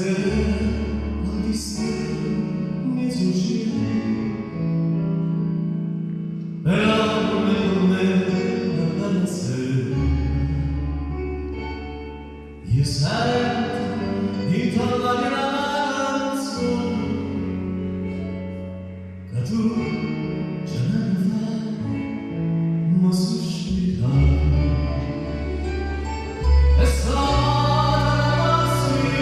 sera quanti stelle mi fuggivano però con me da pensare io sento di tornare la canzone che tu già ne fai ma sospirare è stata la massima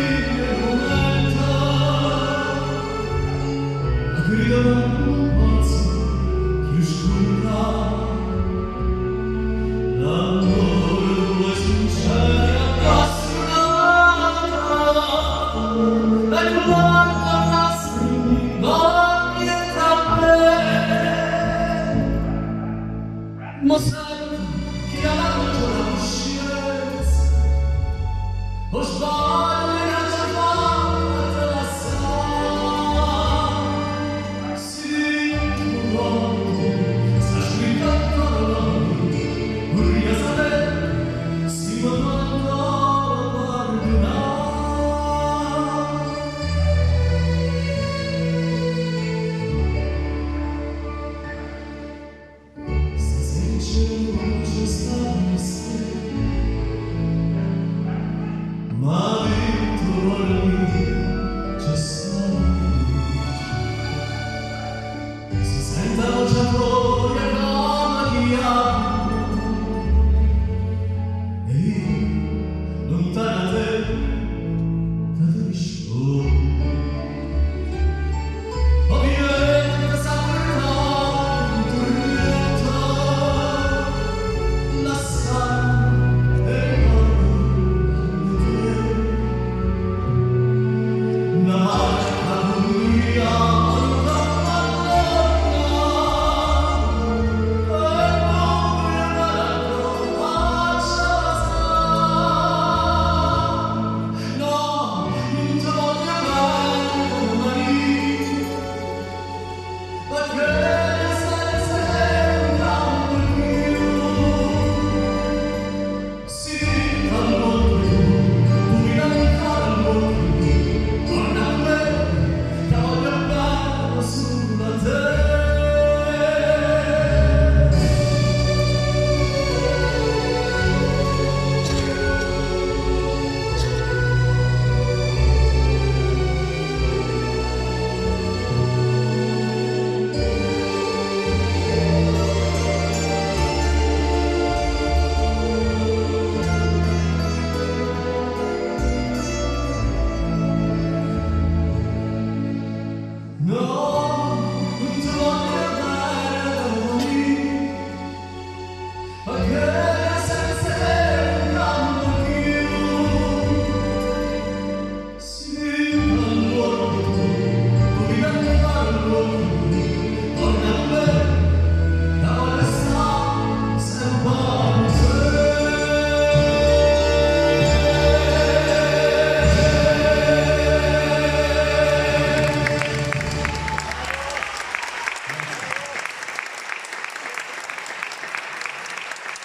momento a gridare un pazzo più scura l'amore due sinceri appassionata e guarda nastri ogni tra me ma sai che altro la coscienza o sbagli la giornata la sa sì tu guardi sta scritto ancora vorrei sapere si ma ancora guarderà stasera in cielo non c'è stare stelle ma